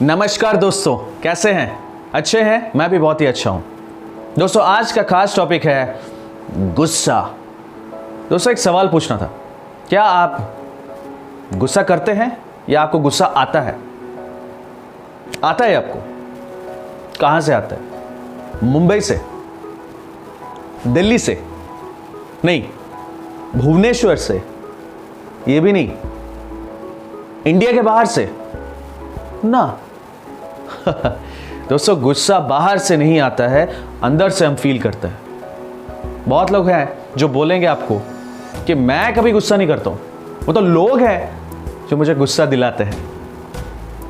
नमस्कार दोस्तों, कैसे हैं? अच्छे हैं? मैं भी बहुत ही अच्छा हूं। दोस्तों, आज का खास टॉपिक है गुस्सा। दोस्तों, एक सवाल पूछना था, क्या आप गुस्सा करते हैं या आपको गुस्सा आता है? आता है आपको? कहां से आता है? मुंबई से? दिल्ली से? नहीं। भुवनेश्वर से? ये भी नहीं। इंडिया के बाहर से? ना। दोस्तों, गुस्सा बाहर से नहीं आता है, अंदर से हम फील करते हैं। बहुत लोग हैं जो बोलेंगे आपको कि मैं कभी गुस्सा नहीं करता हूं, वो तो लोग हैं जो मुझे गुस्सा दिलाते हैं।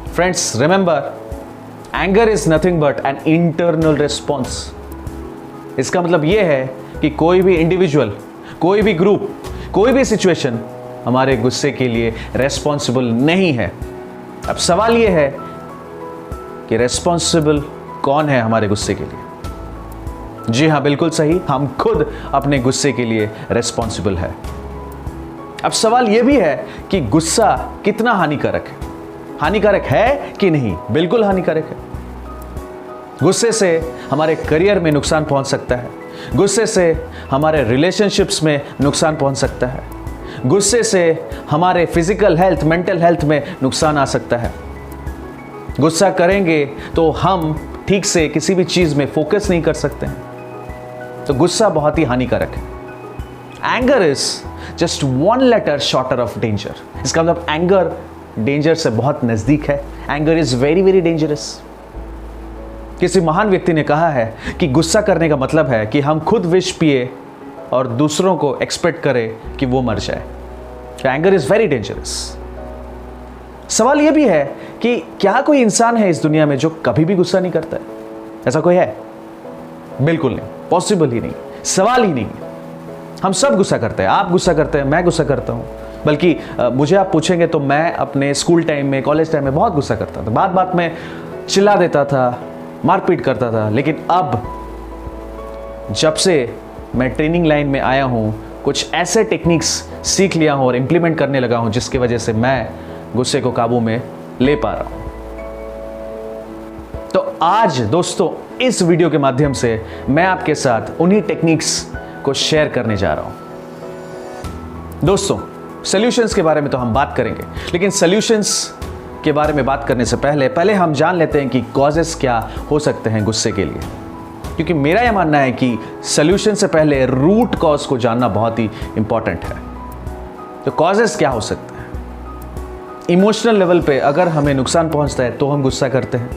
Friends, remember, anger is nothing but an internal response. इसका मतलब यह है कि कोई भी इंडिविजुअल, कोई भी ग्रुप, कोई भी सिचुएशन हमारे गुस्से के लिए रेस्पॉन्सिबल नहीं है। अब सवाल यह है कि रेस्पॉन्सिबल कौन है हमारे गुस्से के लिए? जी हां, बिल्कुल सही, हम खुद अपने गुस्से के लिए रेस्पॉन्सिबल है। अब सवाल यह भी है कि गुस्सा कितना हानिकारक है? हानिकारक है कि नहीं? बिल्कुल हानिकारक है। गुस्से से हमारे करियर में नुकसान पहुंच सकता है, गुस्से से हमारे रिलेशनशिप्स में नुकसान पहुंच सकता है, गुस्से से हमारे फिजिकल हेल्थ, मेंटल हेल्थ में नुकसान आ सकता है। गुस्सा करेंगे तो हम ठीक से किसी भी चीज में फोकस नहीं कर सकते हैं। तो गुस्सा बहुत ही हानिकारक है। Anger is just one letter shorter of danger. इसका मतलब एंगर डेंजर से बहुत नजदीक है। Anger is very very dangerous. किसी महान व्यक्ति ने कहा है कि गुस्सा करने का मतलब है कि हम खुद विष पिए और दूसरों को एक्सपेक्ट करें कि वो मर जाए। Anger is very dangerous. सवाल यह भी है कि क्या कोई इंसान है इस दुनिया में जो कभी भी गुस्सा नहीं करता है? ऐसा कोई है? बिल्कुल नहीं, पॉसिबल ही नहीं, सवाल ही नहीं। हम सब गुस्सा करते हैं। आप गुस्सा करते हैं, मैं गुस्सा करता हूं। बल्कि मुझे आप पूछेंगे तो मैं अपने स्कूल टाइम में, कॉलेज टाइम में बहुत गुस्सा करता था। बात बात में चिल्ला देता था, मारपीट करता था। लेकिन अब जब से मैं ट्रेनिंग लाइन में आया हूं, कुछ ऐसे टेक्निक्स सीख लिया हूं और इंप्लीमेंट करने लगा हूं जिसकी वजह से मैं गुस्से को काबू में ले पा रहा हूं। तो आज दोस्तों, इस वीडियो के माध्यम से मैं आपके साथ उन्हीं टेक्निक्स को शेयर करने जा रहा हूं। दोस्तों, सॉल्यूशंस के बारे में तो हम बात करेंगे, लेकिन सॉल्यूशंस के बारे में बात करने से पहले हम जान लेते हैं कि कॉजेस क्या हो सकते हैं गुस्से के लिए। क्योंकि मेरा यह मानना है कि सॉल्यूशन से पहले रूट कॉज को जानना बहुत ही इंपॉर्टेंट है। तो कॉजेस क्या हो सकते हैं? इमोशनल लेवल पे अगर हमें नुकसान पहुंचता है तो हम गुस्सा करते हैं।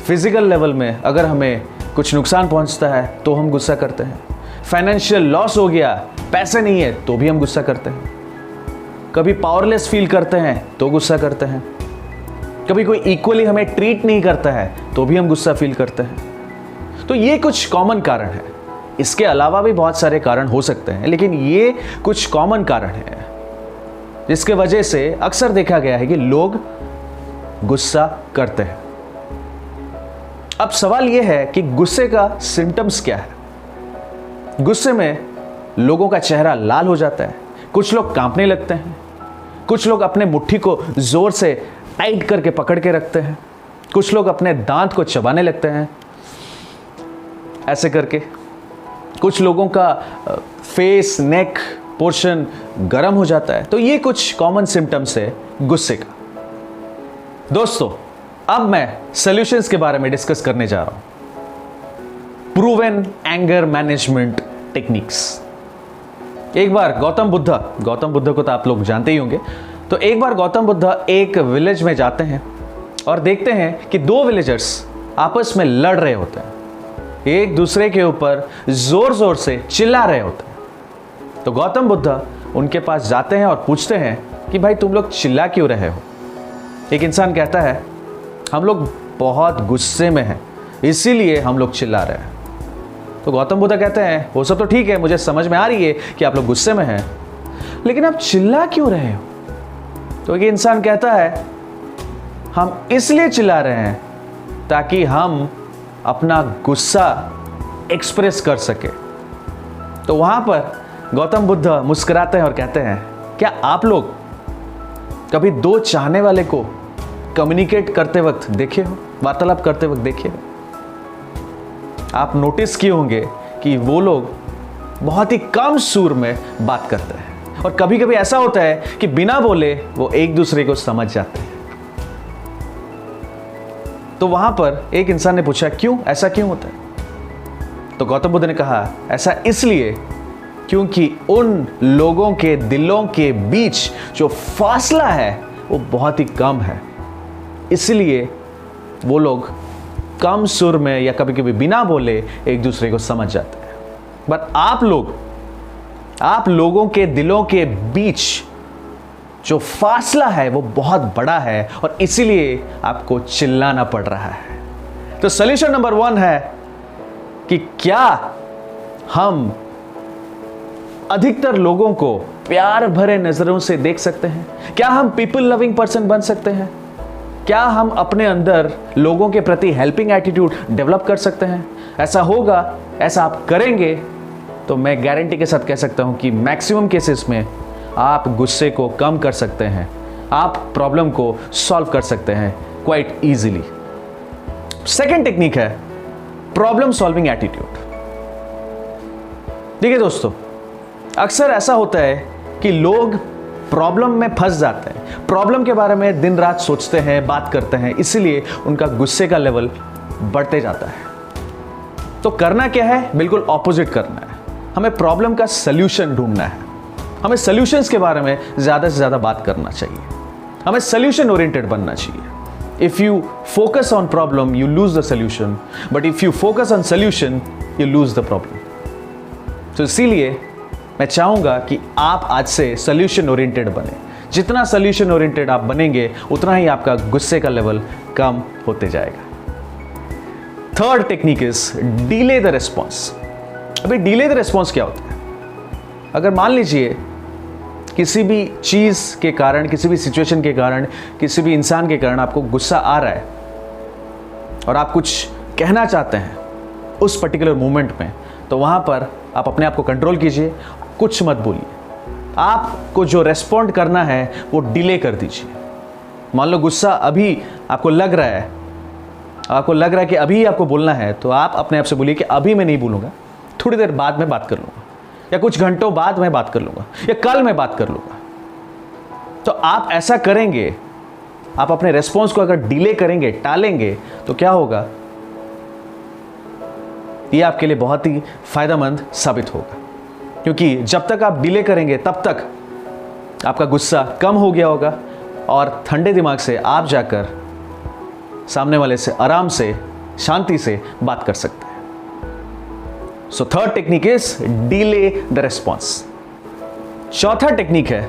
फिजिकल लेवल में अगर हमें कुछ नुकसान पहुंचता है तो हम गुस्सा करते हैं। फाइनेंशियल लॉस हो गया, पैसे नहीं है, तो भी हम गुस्सा करते हैं। कभी पावरलेस फील करते हैं तो गुस्सा करते हैं। कभी कोई इक्वली हमें ट्रीट नहीं करता है तो भी हम गुस्सा फील करते हैं। तो ये कुछ कॉमन कारण है। इसके अलावा भी बहुत सारे कारण हो सकते हैं, लेकिन ये कुछ कॉमन कारण है जिसके वजह से अक्सर देखा गया है कि लोग गुस्सा करते हैं। अब सवाल यह है कि गुस्से का सिम्टम्स क्या है? गुस्से में लोगों का चेहरा लाल हो जाता है, कुछ लोग कांपने लगते हैं, कुछ लोग अपने मुट्ठी को जोर से टाइट करके पकड़ के रखते हैं, कुछ लोग अपने दांत को चबाने लगते हैं ऐसे करके, कुछ लोगों का फेस, नेक पोर्शन गर्म हो जाता है। तो ये कुछ कॉमन सिम्टम्स है गुस्से का। दोस्तों, अब मैं सॉल्यूशंस के बारे में डिस्कस करने जा रहा हूं। Proven anger management techniques. एक बार गौतम बुद्ध को तो आप लोग जानते ही होंगे। तो एक बार गौतम बुद्ध एक विलेज में जाते हैं और देखते हैं कि दो विलेजर्स आपस में लड़ रहे होते हैं, एक दूसरे के ऊपर जोर जोर से चिल्ला रहे होते हैं। तो गौतम बुद्ध उनके पास जाते हैं और पूछते हैं कि भाई, तुम लोग चिल्ला क्यों रहे हो? एक इंसान कहता है, हम लोग बहुत गुस्से में हैं, इसीलिए हम लोग चिल्ला रहे हैं। तो गौतम बुद्ध कहते हैं, वो सब तो ठीक है, मुझे समझ में आ रही है कि आप लोग गुस्से में हैं, लेकिन आप चिल्ला क्यों रहे हो? तो एक इंसान कहता है, हम इसलिए चिल्ला रहे हैं ताकि हम अपना गुस्सा एक्सप्रेस कर सके। तो वहां पर गौतम बुद्ध मुस्कुराते हैं और कहते हैं, क्या आप लोग कभी दो चाहने वाले को कम्युनिकेट करते वक्त देखे हो, वार्तालाप करते वक्त देखे हो? आप नोटिस किए होंगे कि वो लोग बहुत ही कम सुर में बात करते हैं, और कभी कभी ऐसा होता है कि बिना बोले वो एक दूसरे को समझ जाते हैं। तो वहां पर एक इंसान ने पूछा, क्यों, ऐसा क्यों होता है? तो गौतम बुद्ध ने कहा, ऐसा इसलिए क्योंकि उन लोगों के दिलों के बीच जो फासला है वो बहुत ही कम है, इसलिए वो लोग कम सुर में या कभी कभी बिना बोले एक दूसरे को समझ जाते हैं। बट आप लोगों के दिलों के बीच जो फासला है वो बहुत बड़ा है, और इसीलिए आपको चिल्लाना पड़ रहा है। तो सॉल्यूशन नंबर 1 है कि क्या हम अधिकतर लोगों को प्यार भरे नजरों से देख सकते हैं? क्या हम पीपल लविंग पर्सन बन सकते हैं? क्या हम अपने अंदर लोगों के प्रति हेल्पिंग एटीट्यूड डेवलप कर सकते हैं? ऐसा होगा, ऐसा आप करेंगे तो मैं गारंटी के साथ कह सकता हूं कि मैक्सिमम केसेस में आप गुस्से को कम कर सकते हैं, आप प्रॉब्लम को सॉल्व कर सकते हैं क्वाइट इजीली। सेकेंड टेक्निक है प्रॉब्लम सॉल्विंग एटीट्यूड। देखिए दोस्तों, अक्सर ऐसा होता है कि लोग प्रॉब्लम में फंस जाते हैं, प्रॉब्लम के बारे में दिन रात सोचते हैं, बात करते हैं, इसीलिए उनका गुस्से का लेवल बढ़ते जाता है। तो करना क्या है? बिल्कुल ऑपोजिट करना है। हमें प्रॉब्लम का सल्यूशन ढूंढना है, हमें सल्यूशंस के बारे में ज्यादा से ज्यादा बात करना चाहिए, हमें सल्यूशन ओरिएंटेड बनना चाहिए। If you focus on problem you lose the solution, but if you focus on solution you lose the problem. तो इसीलिए मैं चाहूंगा कि आप आज से सॉल्यूशन ओरिएंटेड बने। जितना सॉल्यूशन ओरिएंटेड आप बनेंगे उतना ही आपका गुस्से का लेवल कम होते जाएगा। Third technique is delay the response. अभी डिले द रिस्पॉन्स क्या होता है? अगर मान लीजिए किसी भी चीज के कारण, किसी भी सिचुएशन के कारण, किसी भी इंसान के कारण आपको गुस्सा आ रहा है और आप कुछ कहना चाहते हैं उस पर्टिकुलर मोमेंट में, तो वहां पर आप अपने आप को कंट्रोल कीजिए, कुछ मत बोलिए। आपको जो रेस्पॉन्ड करना है वो डिले कर दीजिए। मान लो गुस्सा अभी आपको लग रहा है कि अभी आपको बोलना है, तो आप अपने आप से बोलिए कि अभी मैं नहीं बोलूंगा, थोड़ी देर बाद में बात कर लूंगा, या कुछ घंटों बाद मैं बात कर लूंगा, या कल मैं बात कर लूंगा। तो आप ऐसा करेंगे, आप अपने रेस्पॉन्स को अगर डिले करेंगे, टालेंगे, तो क्या होगा? ये आपके लिए बहुत ही फायदेमंद साबित होगा, क्योंकि जब तक आप डिले करेंगे तब तक आपका गुस्सा कम हो गया होगा, और ठंडे दिमाग से आप जाकर सामने वाले से आराम से, शांति से बात कर सकते हैं। So third technique is delay the response. चौथा टेक्निक है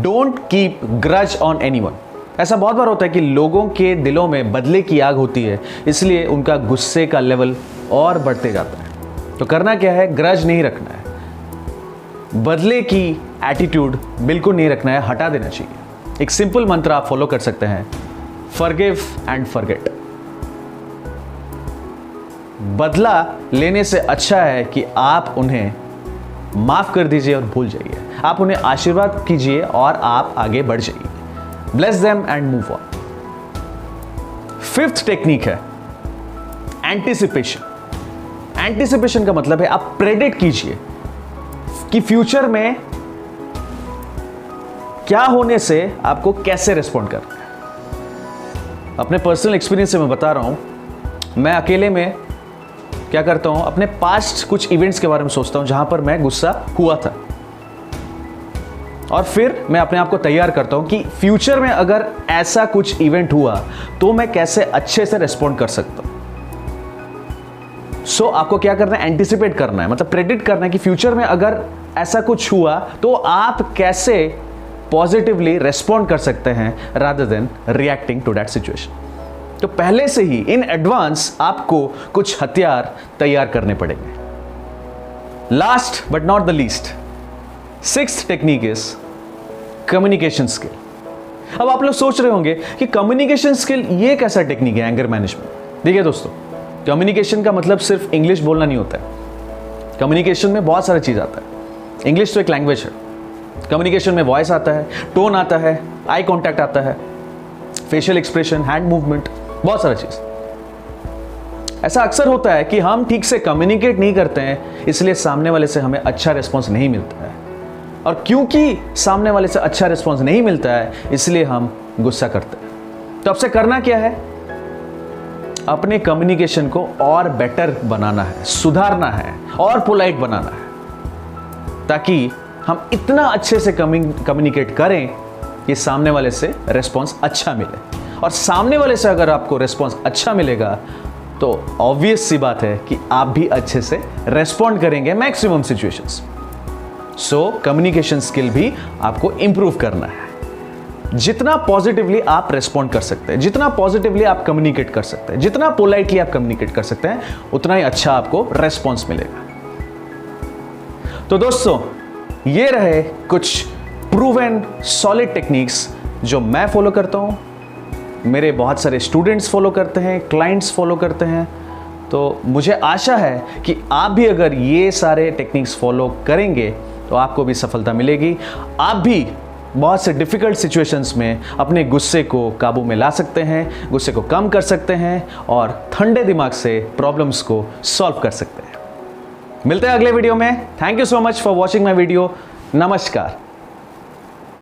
don't keep grudge on anyone. ऐसा बहुत बार होता है कि लोगों के दिलों में बदले की आग होती है, इसलिए उनका गुस्से का लेवल और बढ़ते जाता है। तो करना क्या है? ग्रज नहीं रखना है, बदले की एटीट्यूड बिल्कुल नहीं रखना है, हटा देना चाहिए। एक सिंपल मंत्र आप फॉलो कर सकते हैं, फॉरगिव एंड फॉरगेट। बदला लेने से अच्छा है कि आप उन्हें माफ कर दीजिए और भूल जाइए, आप उन्हें आशीर्वाद कीजिए और आप आगे बढ़ जाइए। Bless them and move on. Fifth technique है एंटिसिपेशन। एंटिसिपेशन का मतलब है आप प्रेडिक्ट कीजिए कि फ्यूचर में क्या होने से आपको कैसे रिस्पॉन्ड करना है। अपने पर्सनल एक्सपीरियंस से मैं बता रहा हूं, मैं अकेले में क्या करता हूं, अपने पास्ट कुछ इवेंट्स के बारे में सोचता हूं जहां पर मैं गुस्सा हुआ था, और फिर मैं अपने आप को तैयार करता हूं कि फ्यूचर में अगर ऐसा कुछ इवेंट हुआ तो मैं कैसे अच्छे से रिस्पॉन्ड कर सकता हूं। सो आपको क्या करना है? एंटिसिपेट करना है, मतलब प्रेडिक्ट करना है कि फ्यूचर में अगर ऐसा कुछ हुआ तो आप कैसे पॉजिटिवली रिस्पॉन्ड कर सकते हैं rather than reacting to that situation. तो पहले से ही इन एडवांस आपको कुछ हथियार तैयार करने पड़ेंगे। Last but not the least, sixth technique is communication skill. अब आप लोग सोच रहे होंगे कि कम्युनिकेशन स्किल ये कैसा टेक्निक है एंगर मैनेजमेंट। देखिए दोस्तों, कम्युनिकेशन का मतलब सिर्फ इंग्लिश बोलना नहीं होता है। कम्युनिकेशन में बहुत सारी चीज आता है। इंग्लिश तो एक लैंग्वेज है, कम्युनिकेशन में वॉइस आता है, टोन आता है, आई कांटेक्ट आता है, फेशियल एक्सप्रेशन, हैंड मूवमेंट, बहुत सारा चीज। ऐसा अक्सर होता है कि हम ठीक से कम्युनिकेट नहीं करते हैं, इसलिए सामने वाले से हमें अच्छा रिस्पॉन्स नहीं मिलता है, और क्योंकि सामने वाले से अच्छा रिस्पॉन्स नहीं मिलता है इसलिए हम गुस्सा करते हैं। तो आपसे करना क्या है? अपने कम्युनिकेशन को और बेटर बनाना है, सुधारना है और पोलाइट बनाना है, ताकि हम इतना अच्छे से कम्युनिकेट करें कि सामने वाले से रिस्पॉन्स अच्छा मिले। और सामने वाले से अगर आपको रिस्पॉन्स अच्छा मिलेगा तो ऑब्वियस सी बात है कि आप भी अच्छे से रेस्पॉन्ड करेंगे maximum situations. So communication skill भी आपको इंप्रूव करना है। जितना पॉजिटिवली आप रेस्पॉन्ड कर सकते हैं, जितना पॉजिटिवली आप कम्युनिकेट कर सकते हैं, जितना पोलाइटली आप कम्युनिकेट कर सकते हैं, उतना ही अच्छा आपको रेस्पॉन्स मिलेगा। तो दोस्तों, ये रहे कुछ प्रूवन सॉलिड टेक्निक्स जो मैं फॉलो करता हूं, मेरे बहुत सारे स्टूडेंट्स फॉलो करते हैं, क्लाइंट्स फॉलो करते हैं। तो मुझे आशा है कि आप भी अगर ये सारे टेक्निक्स फॉलो करेंगे तो आपको भी सफलता मिलेगी। आप भी बहुत से डिफ़िकल्ट सिचुएशंस में अपने गुस्से को काबू में ला सकते हैं, गुस्से को कम कर सकते हैं और ठंडे दिमाग से प्रॉब्लम्स को सॉल्व कर सकते हैं। मिलते हैं अगले वीडियो में। Thank you so much for watching my video. नमस्कार।